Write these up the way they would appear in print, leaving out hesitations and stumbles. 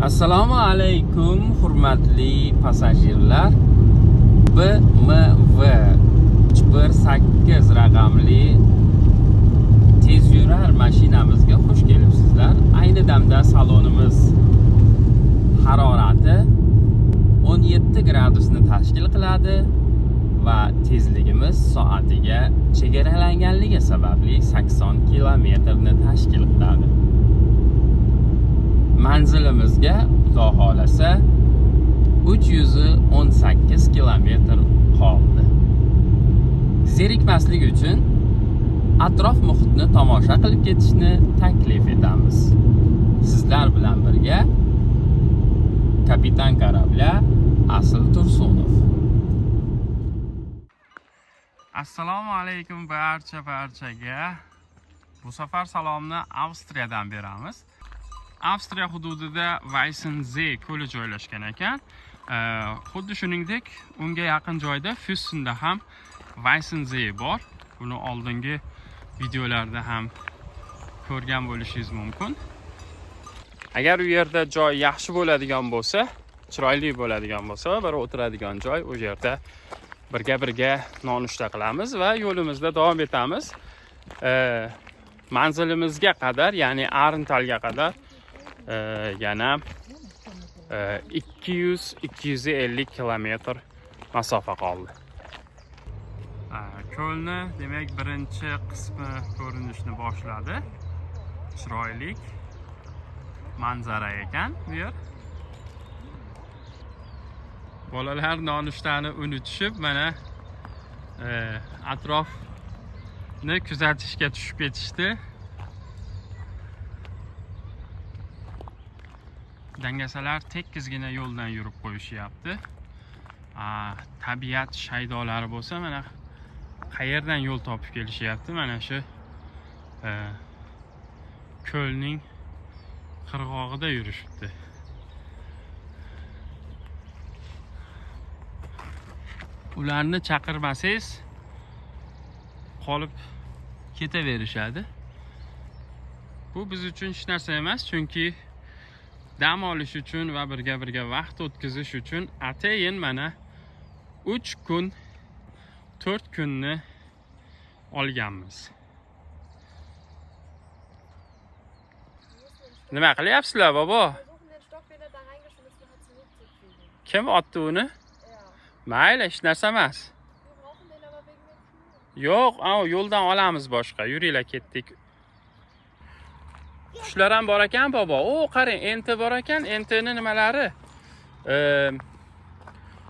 Assalomu alaykum hurmatli passajirlar. BMW 318 raqamli tezyurar mashinamizga xush kelibsizlar. Ayni damda salonimiz harorati 17 gradusni tashkil qiladi va tezligimiz soatiga chegaralanganligi sababli 80 kilometrni tashkil qiladi. Manzilimizga Xudo xolasa 318 kilometr qoldi. Zerikmaslik uchun atrof muhitni tomosha qilib ketishni taklif etamiz. Sizlar bilan birga kapitan korabля Asl Tursunov. Assalomu alaykum barchaga. Bu safar salomni Avstriyadan beramiz. Avstriya hududida Weissensee ko'li joylashgan ekan. Xuddi shuningdek, unga yaqin joyda Füssenda ham Weissensee bor. Buni oldingi videolarda ham ko'rgan bo'lishingiz mumkin. Agar u yerda joy yaxshi bo'ladigan bo'lsa, chiroyli bo'ladigan bo'lsa, bir o'tiradigan joy, u yerda birga nonushta qilamiz va yo'limizda davom etamiz. Manzilimizga qadar, ya'ni Arntalga qadar yana 200-250 kilometr masofa qoldi. Ko'lni demak birinchi qismi ko'rinishni boshladi. Chiroyli manzara ekan bu yer. Bolalar nonushtani unutishib, mana atrofni kuzatishga tushib ketishdi. Dangasalar tekizgina yo'ldan yurib qo'yishyapti. Tabiat shaydolari bo'lsa, mana qayerdan yo'l topib kelishyapti. Mana shu ko'lning qirg'og'ida yurishibdi. Ularni chaqirmasangiz qolib ketaverishadi. Bu biz uchun hech narsa emas, chunki dam olish uchun va birga vaqt o'tkazish uchun atayin mana 3 kun 4 kunni olganmiz. Nima qilyapsizlar, bobo? Kim otdi uni? Mayli, hech narsa emas. Yo'q, yo'ldan olamiz boshqa. Yuringlar, ketdik. Qushlar ham bor ekan, bobo. Qarang, enti bor ekan, entini nimalari?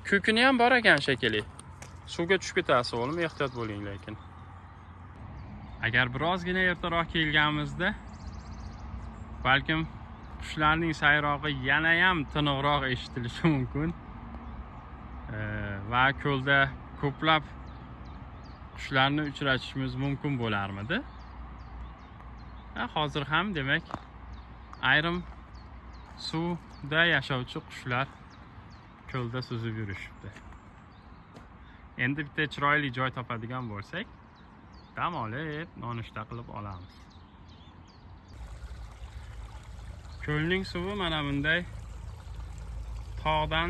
Ko'kini ham bor ekan shekilli. Suvga tushib ketasiz, o'g'lim, ehtiyot bo'ling lekin. Agar birozgina ertaroq kelganimizda, balkim qushlarning sayrog'i yana ham tiniqroq eshitilishi mumkin. Va ko'lda ko'plab qushlarni uchratishimiz mumkin bo'larmidi? Hozir ham demak ayrim suvda yashovchi qushlar ko'lda suzib yurishibdi. Endi bitta chiroyli joy topadigan bo'lsak, dam olib nonushta qilib olamiz. Ko'lning suvi mana bunday tog'dan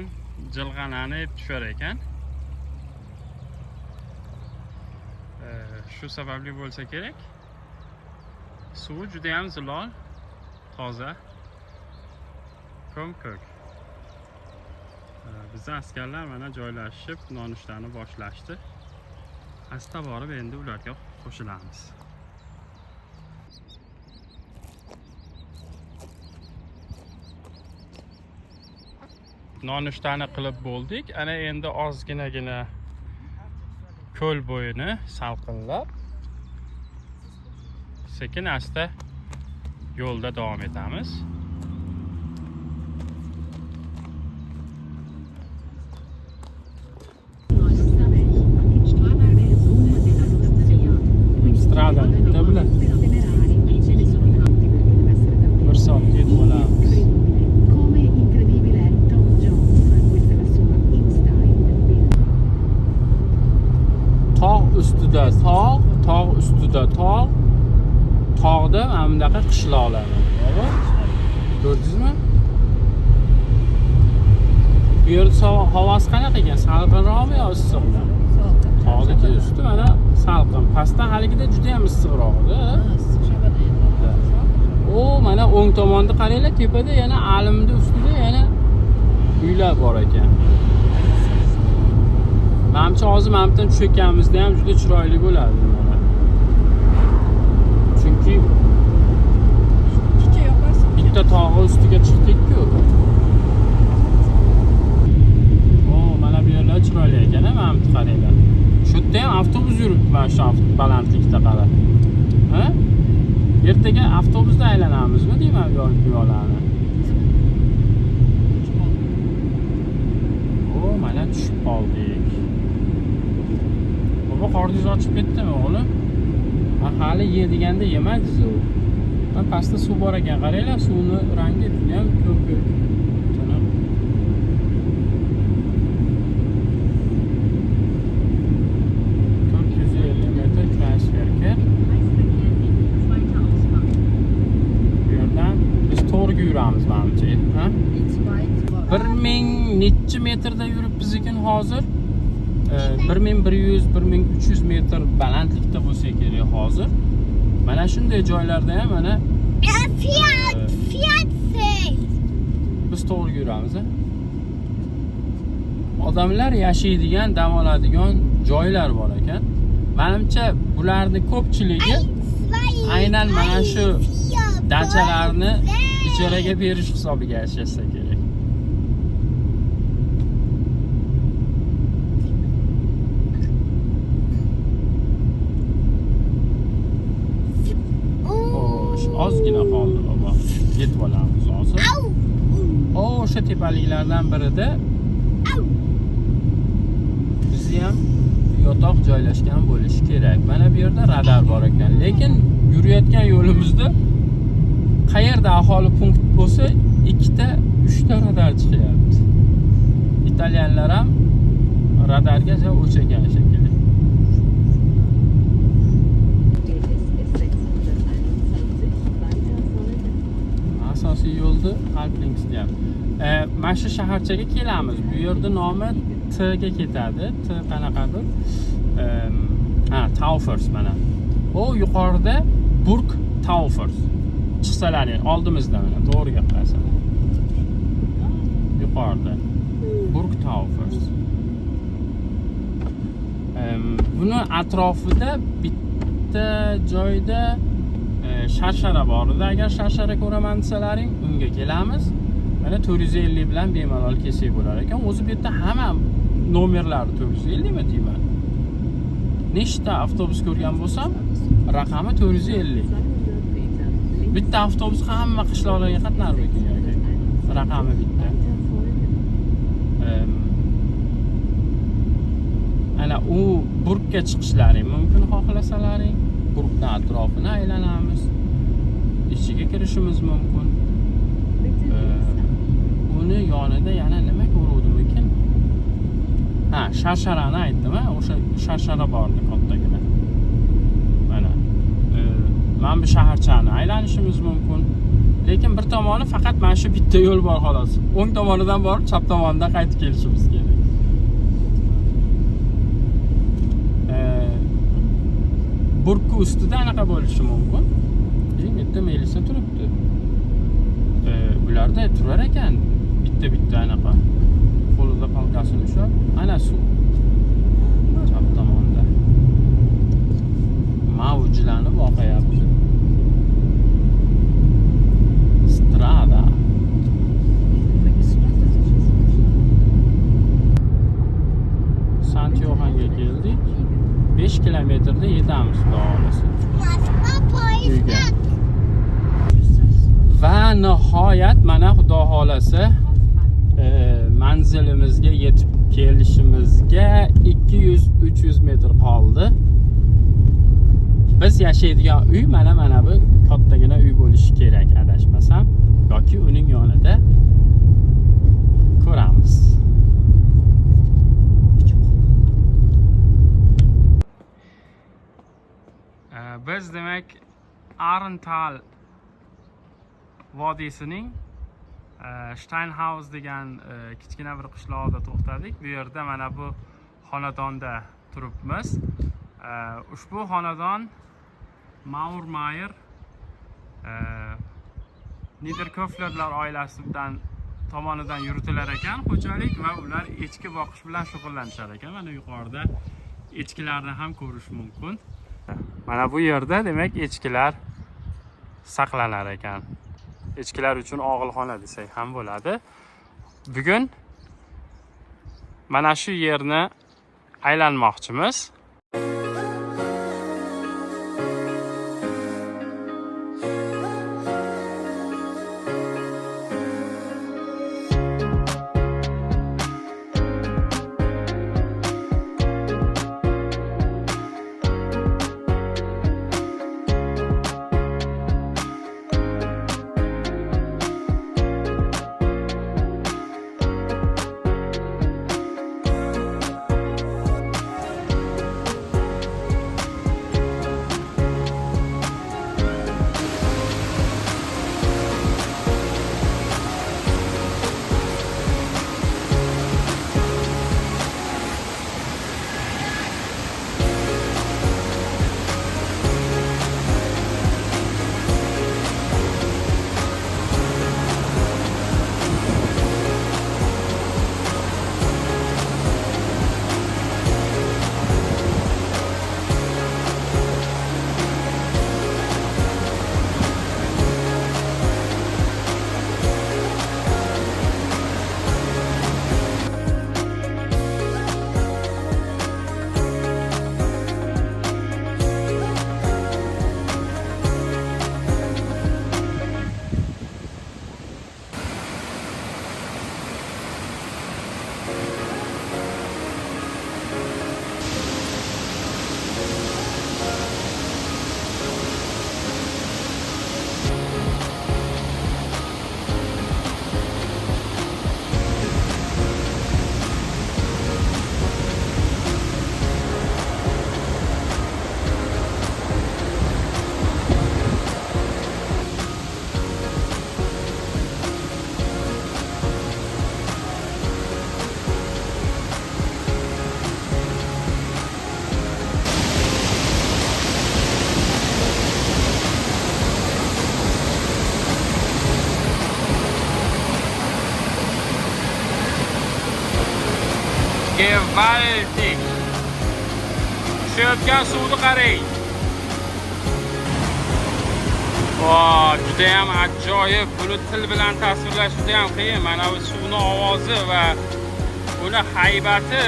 jilg'ananib tushar ekan. Shu sababli bo'lsa kerak, suvi juda ham zilol, toza, ko'm-ko'k. Bizning askarlar mana joylashib nonushtani boshlashdi. Asta borib endi ularga qo'shilamiz. Nonushtani qilib bo'ldik. Ana endi ozginagina ko'l bo'yini salqinlab, sekin asta yo'lda davom etamiz. Strada, tabla. Bir soat yetib olamiz. Tog' ustida tog' ustida tog'. Tog'da mana bunaqa qishloqlar. Ko'rdingizmi? Bu yerda havası qanaqa ekan? Salqinroqmi yo issiqmi? Hozirgi usti mana salqin. Pastdan haligida juda ham issiqroq-da. O, mana o'ng tomonda qaranglar, tepada yana alimni ustida yana uylar bor ekan. Menimcha hozir mana bu yerdan tushayotganimizda ham juda chiroyli bo'ladi mana. Chunki bitta tog'i ustiga chiqdik-ku. Mana bu yerlar chiroyli ekan, mana bu qaranglar. Shu yerda ham avtobus yuribdi mana shu balandlikda qara. Ha? Ertaga avtobusda aylanamizmi deyman yo'llarni. Mana tushib qoldik. Baba qorningiz ochib ketdimi, o'g'lim? Hali yediganda yemadingiz u. Mana pastda suv bor ekan, qaranglar, suvni rangi juda ham ko'k. 450 metr Kreisverker. Bu yerdan biz to'g'riga yuramiz menimcha, ha? 1000 necha metrda yuribmiz ekan hozir? 1100-1300 metr balandlikda bo'lsa kerak hozir. Mana shunday joylarda ham mana biz to'g'riga yuramiz. Odamlar yashaydigan, dam oladigan joylar bor ekan. Menimcha bularning ko'pchiligi aynan mana shu dachalarni ijaraga berish hisobiga yashasa kerak. Ozgina qoldi baba. Yetib olamiz hozir. O'sha tepaliklardan birida bizni ham yotoq joylashgan bo'lishi kerak. Mana bu yerda radar bor ekan. Lekin yurayotgan yo'limizda qayerda aholi punkt bo'lsa, 2 ta, 3 ta radar chiqyapti. İtalyanlar ham radarga o'chagan shekilli. Asosiy yo'lda Alplinks deyap. Mana shu shaharchaga kelamiz. Bu yerda nomi T ga ketadi. T qanaqadir? Taufers mana. O yuqorida Burg Taufers. Chiqsalaring oldimizda mana, to'g'riga qarasam. Yuqorida Burg Taufers. Buni atrofida bitta joyda sharshara bor edi. Agar sharshara ko'raman desalaring, unga kelamiz. Mana 450 bilan bemalol kelsak bo'lar ekan. O'zi bu yerda hamma nomerlari 450 mi deyman. Nechta avtobus ko'rgan bo'lsam, raqami 450. Bitta avtobus hamma qishloqlarga qatnar ekan yoki raqami bitta. Ana u Burgga chiqishlaring mumkin xohlasalaring. Burgdan atrofini aylanamiz. Ichiga kirishimiz mumkin. Uni yonida yana nima ko'ruvdim ekan? Sharsharani aytdim, o'sha sharshara bordi kattagina. Mana. Mana bu shaharchani aylanishimiz mumkin. Lekin bir tomoni faqat mana shu bitta yo'l bor xolos. O'ng tomonidan borib, chap tomonidan qaytib kelishimiz kerak. Burgning ustida anaqa bo'lishi mumkin. Bitta melisa turibdi. Bularda turar ekan bitta anaqa. Qo'lida palkasini ushlab, ana suv. Chap tomonda. Mavjlanib oqayapti. Strada. Santiago'ga keldik. 5 kilometrda yetamiz Xudo uyga. Va nihoyat mana Xudo xolasa manzilimizga yetib kelishimizga 200-300 metr qoldi. Biz yashaydigan uy mana bu kattagina uy bo'lishi kerak adashmasam, yoki uning yonida ko'ramiz. Biz demak Arental vodiysining Steinhaus degan kichkina bir qishloqda to'xtadik. Bu yerda mana bu xonadonda turibmiz. Ushbu xonadon Maurmayer Niederkoflerlar oilasidan tomonidan yuritilar ekan xo'jalik va ular echki boqish bilan shug'ullanishar ekan. Mana yuqorida echkilarni ham ko'rish mumkin. Mana bu yerda demak echkilar saqlanar ekan. Echkilar uchun og'ilxona desak ham bo'ladi. Bugun mana shu yerni aylanmoqchimiz. Gewaltig. Tushayotgan suvni qarang. Juda ham ajoyib. Buni til bilan tasvirlash juda ham qiyin. Mana bu suvning ovozi va uni haybati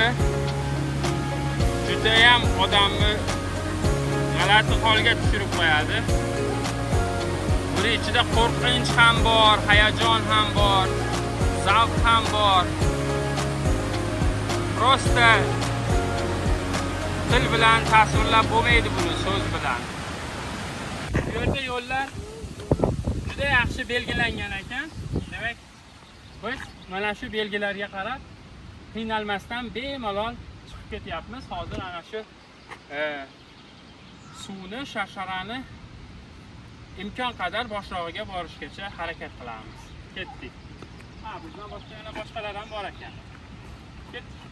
juda ham odamni g'alati holga tushirib qo'yadi. Buni ichida qo'rqinch ham bor, hayajon ham bor, zavq ham bor. Prosta til bilan tasvirlab bo'lmaydi buni so'z bilan. Bu yerda yo'llar juda yaxshi belgilangan ekan. Demak, biz mana shu belgilarga qarab qiynalmasdan bemalol chiqib ketyapmiz. Hozir ana shu suvni, sharshorani imkon qadar boshlig'iga borishgacha harakat qilamiz. Ketdik. Bizdan boshqa yana boshqalar ham bor ekan. Ketdik.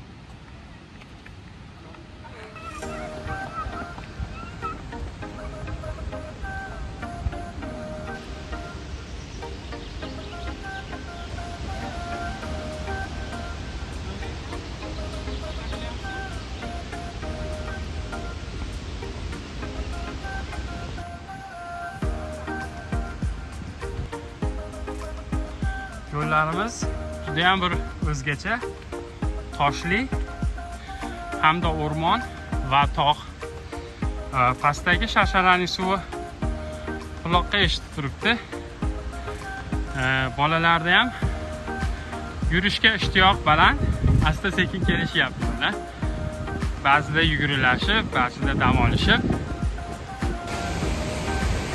Yo'llarimiz juda ham bir o'zgacha, toshli hamda o'rmon va tog'. Pastdagi sharsharaning suvi quloqqa eshitib turibdi. Bolalarda ham yurishga ishtiyoq baland, asta sekin kelishyapti ular. Ba'zida yugurilashib, ba'zida dam olishib.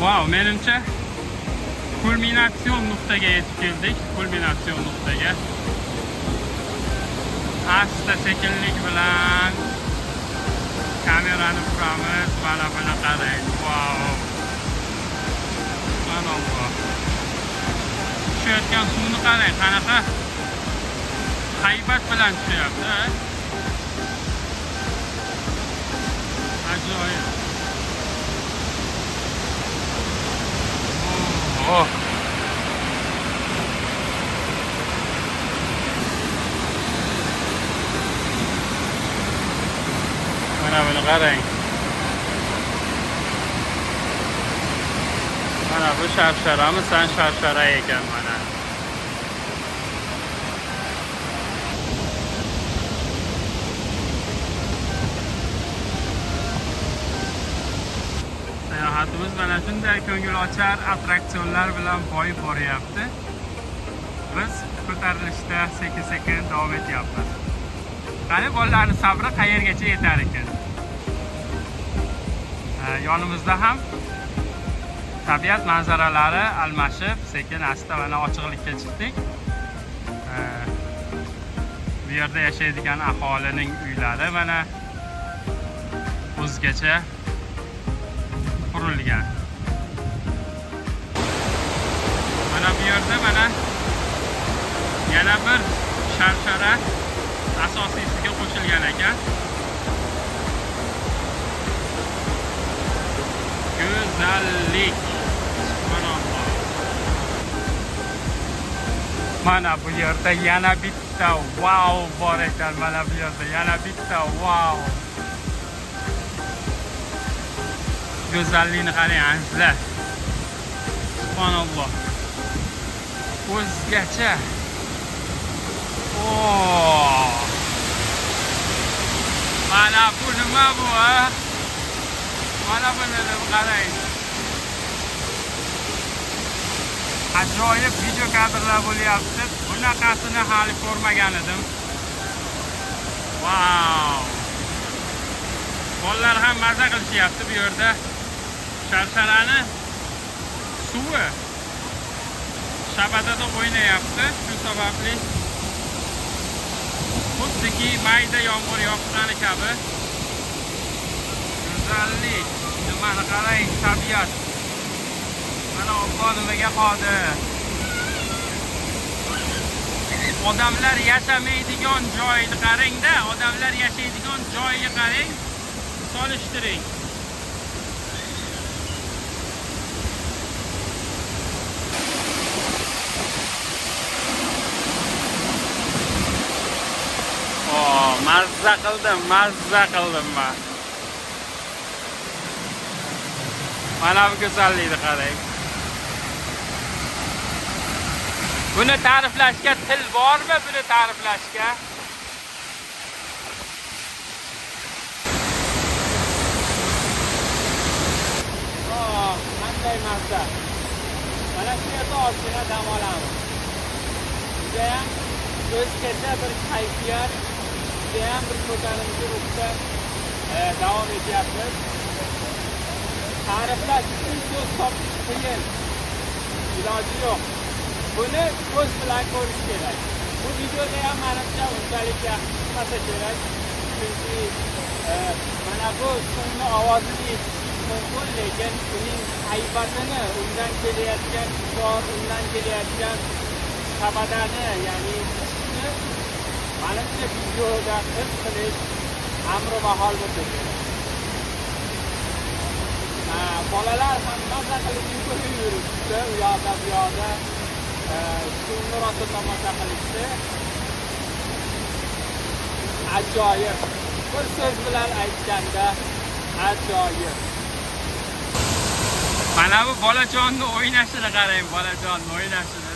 Wow, menimcha kulminatsion nuqtaga yetib keldik. Kulminatsion nuqtaga. Asta sekinlik bilan kamerani turamiz. Mana buni qarang. Wow. Subhanalloh. Shu tushayotgan suvni qarang, qanaqa haybat bilan tushyapti. Ajoyib. Oh. Mana buni qarang. Mana bu sharshara san sharshara ekan mana. Sayohatimiz mana shunday ko'ngilochar attraksionlar bilan boyib boryapti. Biz ko'tarilishda sekin-sekin davom etyapmiz. Qani bolalarning sabri qayergacha yetar ekan? Yonimizda ham tabiat manzaralari almashib, sekin asta mana ochiqlikka chiqdik. Bu yerda yashaydigan aholining uylari mana o'zgacha qurilgan. Mana bu yerda mana yana bir sharshara asosiysiga qo'shilgan ekan. Go'zallik. Mana bu yerda yana bitta wow bor ekan. Mana bu yerda yana bitta wow. Go'zallikni qarang azizlar. Subhanalloh. O'zgacha. Oh. Mana bu nima bu? Mana buni qarang. Ajoyib video kadrlar bo'lyapti. Bunaqasini hali ko'rmagan edim. Wow! Bolalar ham maza qilishyapti bu yerda. Sharsharani suvi shabadada o'ynayapti. Shu sababli xuddiki mayda yomg'ir yoqqani kabi. Go'zallik. Nimani qarang, tabiat. Mana Alloh nimaga qodir. Odamlar yashamaydigan joyni qarang-da, odamlar yashaydigan joyga qarang, solishtiring. Oh, mazza qildim men. Mana bu go'zallikni qarang. Buni ta'riflashga til bormi? Buni ta'riflashga? Oh, qanday mazza. Mana shu yerda ozgina dam olamiz. Judayam o'zgacha bir kayfiyat, judayam bir ko'tarinki ruhda davom etyapmiz. Ta'riflash uchun so'z topish qiyin. Iloji yo'q. Buni ko'z bilan ko'rish kerak. Bu videoda ham menimcha unchalik yaxshi chiqmasa kerak. Chunki mana bu suvni ovozini eshitish mumkin, lekin uning haybatini, undan kelayotgan shor, undan kelayotgan shabadani, ya'ni ishni menimcha videoda his qilish amri mahol bo'lsa kerak. Bolalar ham maza qilib yugurib yuribdi, u yoqda bu yoqda. Suvni rosa tomosha qilishdi. Ajoyib. Bir so'z bilan aytganda ajoyib. Mana bu bolajonni o'ynashini qarang, bolajonni o'ynashini.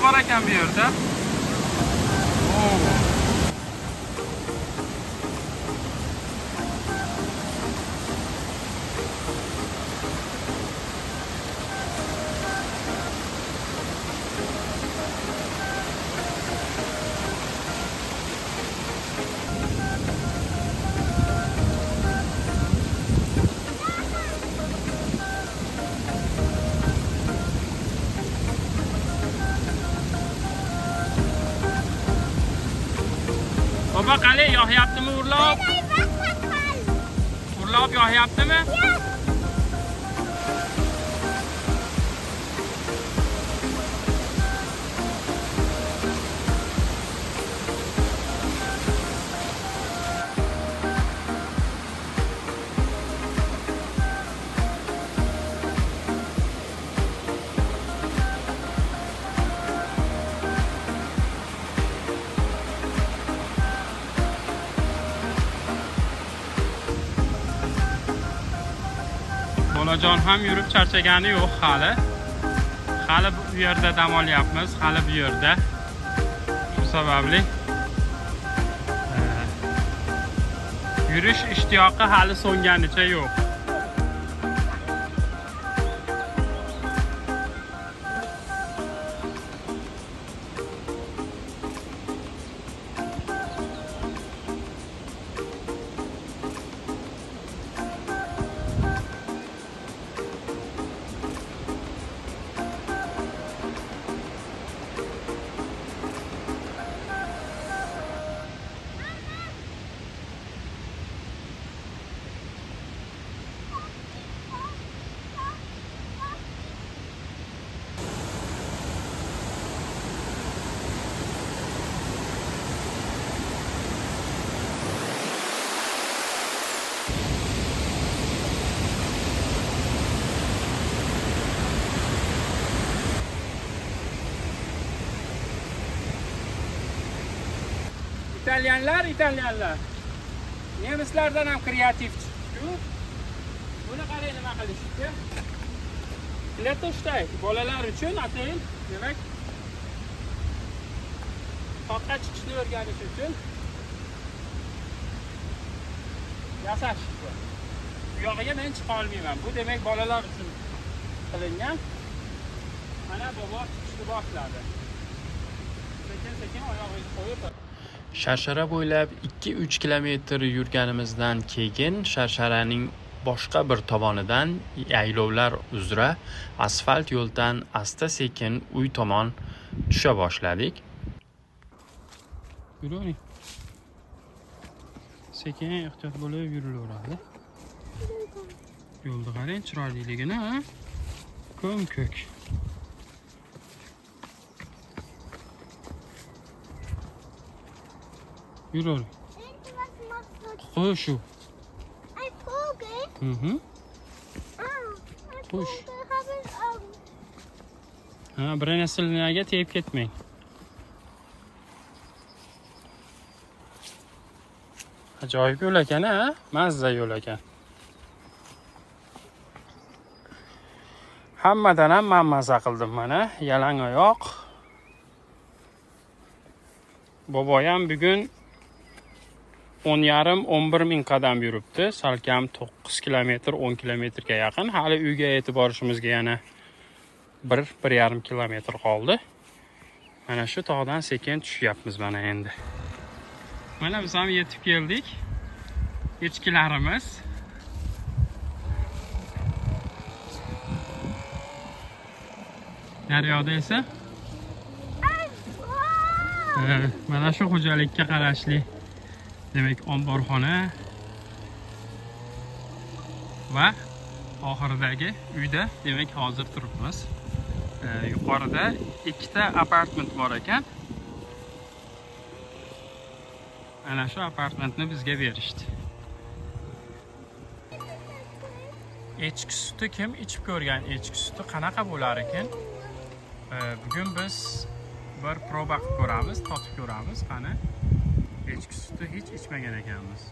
bor ekan bu yerda. Baba qani yog'yaptimi urlab? Urlab yog'yaptimi? Bolajon ham yurib charchagani yo'q hali. Hali bu yerda dam olyapmiz, hali bu yerda. Shu sababli yurish ishtiyoqi hali so'nganicha yo'q. İtalyanlar. Nemislardan ham kreativ chiqdi. Buni qarang nima qilishdi? Letoshday bolalar uchun atayin, demak, toqqa chiqishni o'rganish uchun yasashdi. Bu yog'iga men chiqa olmayman. Bu demak bolalar uchun qilingan. Mana bobo chiqishni boshladi. Sekin-sekin oyog'ini qo'yib Sharshara bo'ylab 2-3 kilometr yurganimizdan keyin Sharsharaning boshqa bir tomonidan yaylovlar uzra asfalt yo'ldan asta-sekin uy tomon tusha boshladik. Yuring. Sekin ehtiyot bo'lib yurilaveradi. Yo'lda qarang chiroyliligini, ha? Ko'm-ko'k. Yürü. Koş. Koş. Ha, bir nesilinaga teyip ketmeyin. Ajoyib yo'l ekan, ha? Mazza yo'l ekan. Hammadan ham men mazza qildim mana, yalang oyoq. Boboyam bugun 10,5-11 ming qadam yuribdi. Salkam 9 kilometr, 10 kilometrga yaqin. Hali uyga yetib borishimizga yana 1-1,5 kilometr qoldi. Mana shu tog'dan sekin tushyapmiz mana endi. Mana biz ham yetib keldik. Echkilarimiz. Daryoda esa mana shu xo'jalikka qarashli demak omborxona va oxiridagi uyda demak hozir turibmiz. Yuqorida ikkita apartment bor ekan. Ana shu apartmentni bizga berishdi. Echki suti kim ichib ko'rgan? Echki suti qanaqa bo'lar ekan? Bugun biz bir proba qilib ko'ramiz, totib ko'ramiz. Qani echki suti hech ichmagan ekanmiz.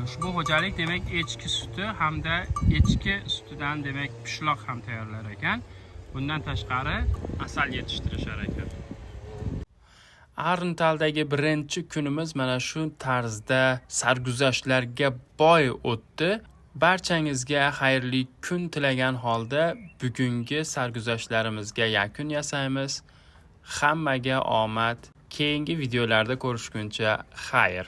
Ushbu xo'jalik demak echki suti hamda echki sutidan demak pishloq ham tayyorlar ekan. Bundan tashqari asal yetishtirishar ekan. Arntaldagi birinchi kunimiz mana shu tarzda sarguzashtlarga boy o'tdi. Barchangizga xayrli kun tilagan holda bugungi sarguzashtlarimizga yakun yasaymiz. Hammaga omad. Keyingi videolarda ko'rishguncha xayr.